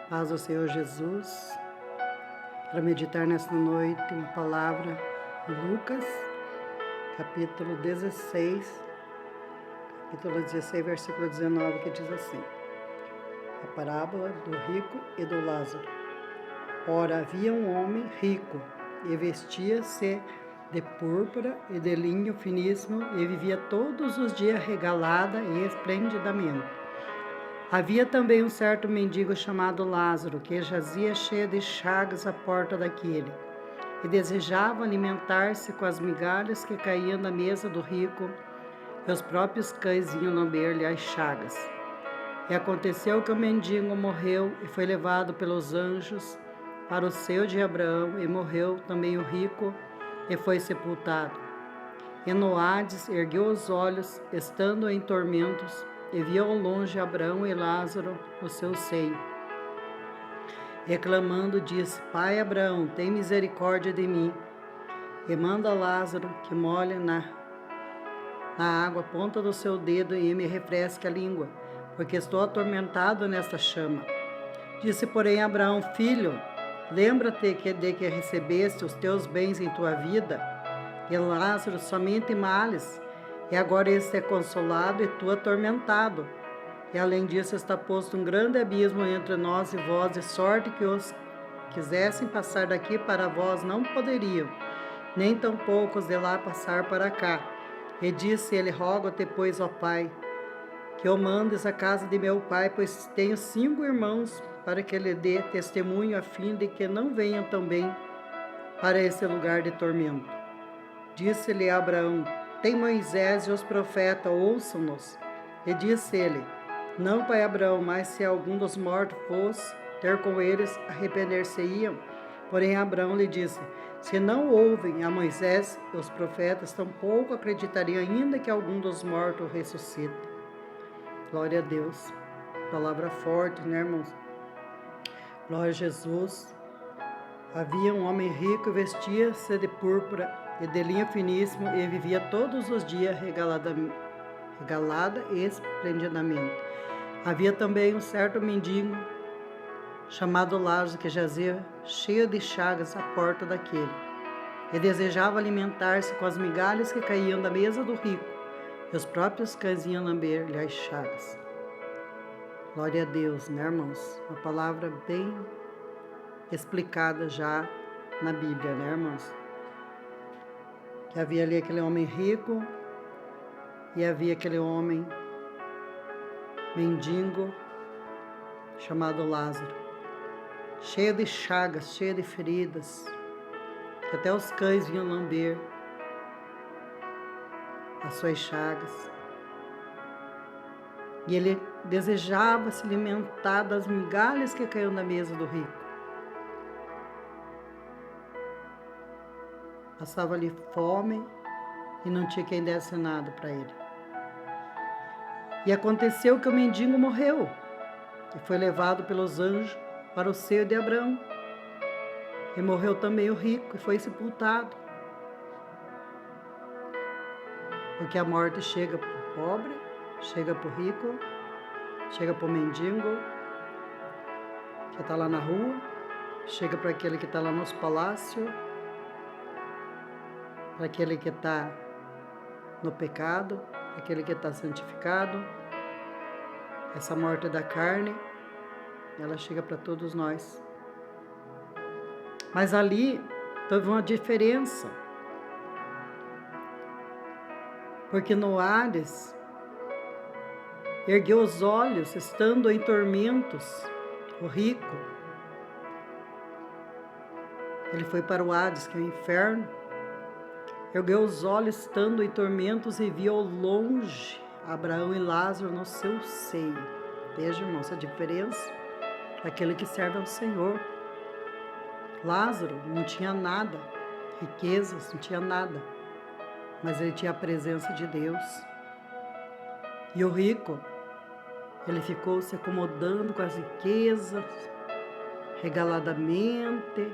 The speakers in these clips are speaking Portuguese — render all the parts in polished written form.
Paz do Senhor Jesus, para meditar nesta noite uma palavra em Lucas, capítulo 16, versículo 19, que diz assim: a parábola do rico e do Lázaro. Ora, havia um homem rico, e vestia-se de púrpura e de linho finíssimo, e vivia todos os dias regalada e esplendidamente. Havia também um certo mendigo chamado Lázaro, que jazia cheio de chagas à porta daquele, e desejava alimentar-se com as migalhas que caíam da mesa do rico, e os próprios cães vinham lamber-lhe as chagas. E aconteceu que o mendigo morreu e foi levado pelos anjos para o seio de Abraão, e morreu também o rico e foi sepultado. E no Hades ergueu os olhos, estando em tormentos, e viu ao longe Abraão e Lázaro no seu seio. Reclamando, disse: Pai Abraão, tem misericórdia de mim, e manda Lázaro que molhe na água a ponta do seu dedo e me refresque a língua, porque estou atormentado nesta chama. Disse, porém, Abraão: Filho, lembra-te de que recebeste os teus bens em tua vida, e Lázaro somente males, e agora este é consolado e tu atormentado. E além disso está posto um grande abismo entre nós e vós, de sorte que os quisessem passar daqui para vós não poderiam, nem tampouco os de lá passar para cá. E disse ele: Rogo-te, pois, ó Pai, que eu mandes à casa de meu pai, pois tenho 5 irmãos, para que lhe dê testemunho, a fim de que não venham também para esse lugar de tormento. Disse-lhe Abraão: Tem Moisés e os profetas, ouçam-nos. E disse ele: Não, pai Abraão, mas se algum dos mortos fosse ter com eles, arrepender-se-iam. Porém Abraão lhe disse: Se não ouvem a Moisés e os profetas, tampouco acreditariam, ainda que algum dos mortos ressuscite. Glória a Deus. Palavra forte, né, irmãos? Glória a Jesus. Havia um homem rico, vestia-se de púrpura e de linho finíssimo, e vivia todos os dias regalada e esplendidamente. Havia também um certo mendigo chamado Lázaro, que jazia cheio de chagas à porta daquele, e desejava alimentar-se com as migalhas que caíam da mesa do rico, e os próprios cães iam lamber-lhe as chagas. Glória a Deus, né, irmãos? Uma palavra bem explicada já na Bíblia, né, irmãos? Que havia ali aquele homem rico e havia aquele homem mendigo chamado Lázaro, cheio de chagas, cheio de feridas, que até os cães vinham lamber as suas chagas. E ele desejava se alimentar das migalhas que caíam da mesa do rico. Passava ali fome e não tinha quem desse nada para ele. E aconteceu que o mendigo morreu e foi levado pelos anjos para o seio de Abraão. E morreu também o rico e foi sepultado. Porque a morte chega para o pobre, chega para o rico, chega para o mendigo que está lá na rua, chega para aquele que está lá nos palácios, para aquele que está no pecado, aquele que está santificado. Essa morte da carne, ela chega para todos nós. Mas ali teve uma diferença, porque no Hades ergueu os olhos, estando em tormentos, o rico. Ele foi para o Hades, que é o inferno. Ergueu os olhos, estando em tormentos, e viu ao longe Abraão e Lázaro no seu seio. Veja, irmãos, a diferença daquele que serve ao Senhor. Lázaro não tinha nada, riquezas, não tinha nada, mas ele tinha a presença de Deus. E o rico, ele ficou se acomodando com as riquezas, regaladamente,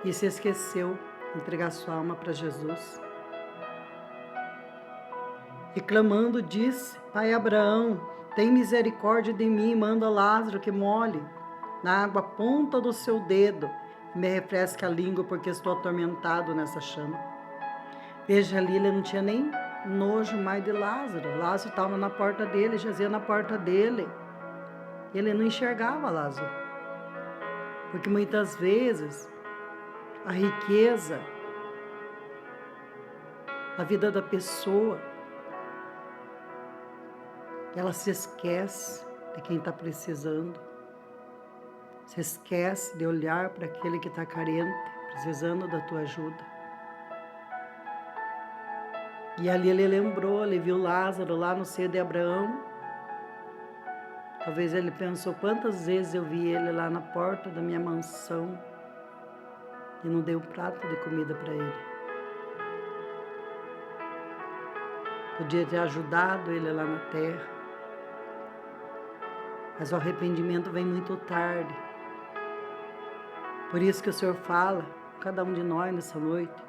e se esqueceu de entregar sua alma para Jesus. E clamando disse: Pai Abraão, tem misericórdia de mim, manda Lázaro que molhe na água a ponta do seu dedo e me refresque a língua, porque estou atormentado nessa chama. Veja ali, ele não tinha nem nojo mais de Lázaro. Lázaro estava na porta dele, jazia na porta dele. Ele não enxergava Lázaro. Porque muitas vezes a riqueza da vida da pessoa, ela se esquece de quem está precisando. Se esquece de olhar para aquele que está carente, precisando da tua ajuda. E ali ele lembrou, ele viu Lázaro lá no seio de Abraão. Talvez ele pensou, quantas vezes eu vi ele lá na porta da minha mansão e não dei um prato de comida para ele. Podia ter ajudado ele lá na terra. Mas o arrependimento vem muito tarde. Por isso que o Senhor fala, cada um de nós nessa noite.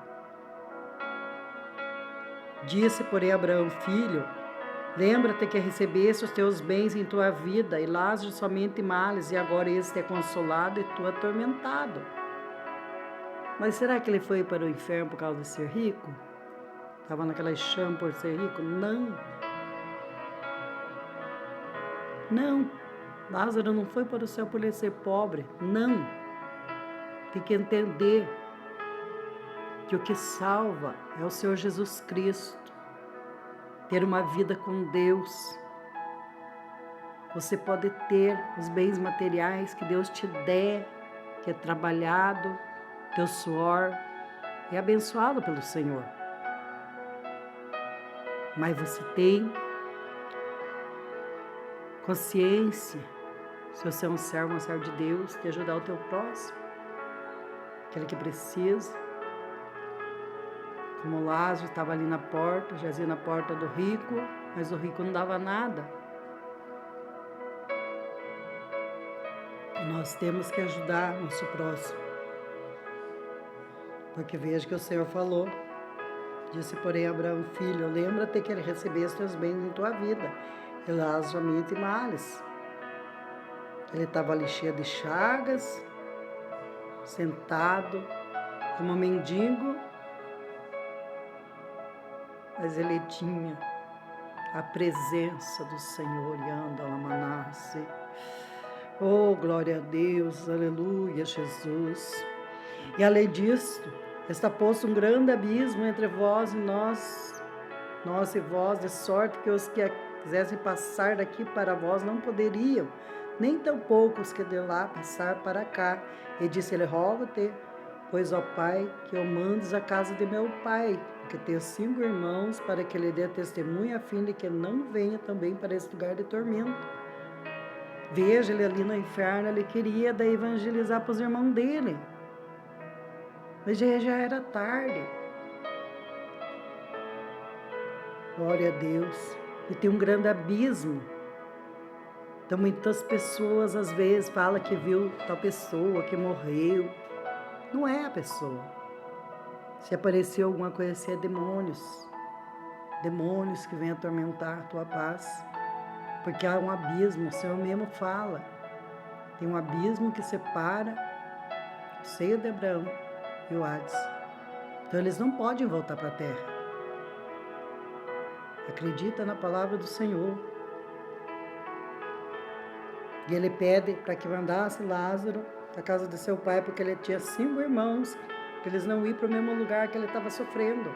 Disse, porém, Abraão, filho, lembra-te que recebeste os teus bens em tua vida, e Lázaro somente males, e agora este é consolado e tu atormentado. Mas será que ele foi para o inferno por causa de ser rico? Estava naquela chama por ser rico? Não. Não. Lázaro não foi para o céu por ele ser pobre. Não. Tem que entender que o que salva é o Senhor Jesus Cristo. Ter uma vida com Deus. Você pode ter os bens materiais que Deus te der, que é trabalhado, teu suor é abençoado pelo Senhor. Mas você tem consciência, se você é um servo, uma serva de Deus, de ajudar o teu próximo, aquele que precisa. Como Lázaro estava ali na porta, jazia na porta do rico, mas o rico não dava nada. E nós temos que ajudar nosso próximo. Porque veja que o Senhor falou, disse, porém, Abraão, filho, lembra-te que ele recebeu os teus bens em tua vida, e Lázaro somente males. Ele estava ali cheio de chagas, sentado, como um mendigo, mas ele tinha a presença do Senhor, e anda lá manasse. Oh, glória a Deus, aleluia, Jesus. E além disto, está posto um grande abismo entre vós e nós e vós, de sorte que os que quisessem passar daqui para vós não poderiam, nem tampouco os que de lá passar para cá. E disse ele, rogo-te, pois, ó Pai, que eu mandes a casa de meu pai, porque tenho 5 irmãos, para que ele dê testemunho, a fim de que não venha também para esse lugar de tormento. Veja, ele ali no inferno, ele queria daí evangelizar para os irmãos dele. Mas já era tarde. Glória a Deus. E tem um grande abismo. Então muitas pessoas às vezes falam que viu tal pessoa que morreu. Não é a pessoa. Se apareceu alguma coisa assim, é demônios. Demônios que vêm atormentar a tua paz. Porque há um abismo, o Senhor mesmo fala. Tem um abismo que separa o seio de Abraão e o Hades. Então eles não podem voltar para a terra. Acredita na palavra do Senhor. E ele pede para que mandasse Lázaro da casa de seu pai, porque ele tinha 5 irmãos, que eles não iam para o mesmo lugar que ele estava sofrendo.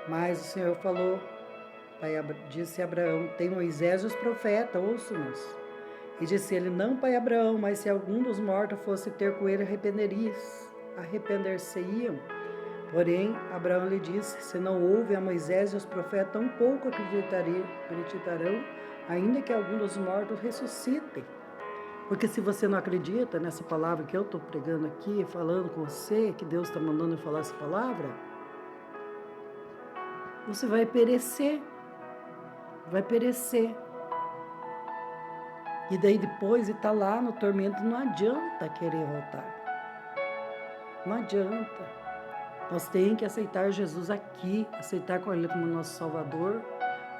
Mas o Senhor falou, disse a Abraão, tem Moisés e os profetas, ouçam-nos. E disse ele, não, pai Abraão, mas se algum dos mortos fosse ter com ele, arrepender-se-iam. Porém, Abraão lhe disse, se não houve a Moisés e os profetas, tampouco acreditarão, ainda que algum dos mortos ressuscite. Porque se você não acredita nessa palavra que eu estou pregando aqui, falando com você, que Deus está mandando eu falar essa palavra, você vai perecer. Vai perecer. E daí depois de estar lá no tormento, não adianta querer voltar. Não adianta. Nós temos que aceitar Jesus aqui, aceitar com Ele como nosso Salvador,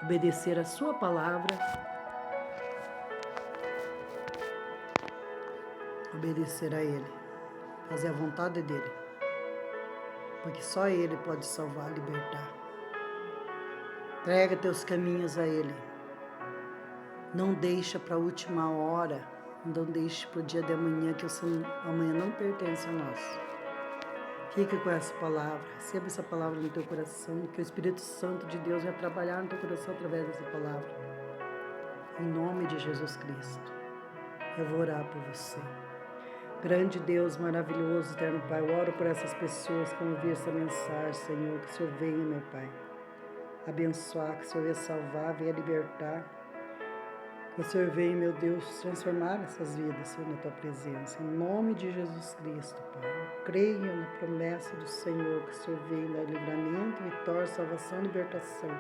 obedecer a sua palavra, obedecer a Ele, fazer a vontade dEle, porque só Ele pode salvar, libertar. Entrega teus caminhos a Ele, não deixa para a última hora, não deixe para o dia de amanhã, que amanhã não pertence a nós. Fica com essa palavra, receba essa palavra no teu coração, que o Espírito Santo de Deus vai trabalhar no teu coração através dessa palavra. Em nome de Jesus Cristo, eu vou orar por você. Grande Deus, maravilhoso, eterno Pai, eu oro por essas pessoas que vão ouvir essa mensagem, Senhor, que o Senhor venha, meu Pai, abençoar, que o Senhor venha salvar, venha libertar, que o Senhor venha, meu Deus, transformar essas vidas, Senhor, na Tua presença. Em nome de Jesus Cristo, Pai. Eu creio na promessa do Senhor, que o Senhor venha dar livramento, vitória, salvação, libertação.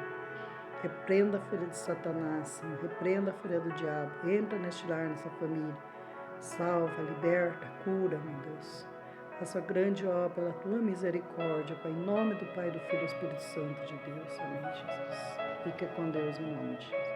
Repreenda a fúria de Satanás, Senhor. Repreenda a fúria do diabo. Entra neste lar, nessa família. Salva, liberta, cura, meu Deus. Faça grande obra pela Tua misericórdia, Pai. Em nome do Pai, do Filho e do Espírito Santo de Deus. Amém, Jesus. Fica com Deus, em nome de Jesus.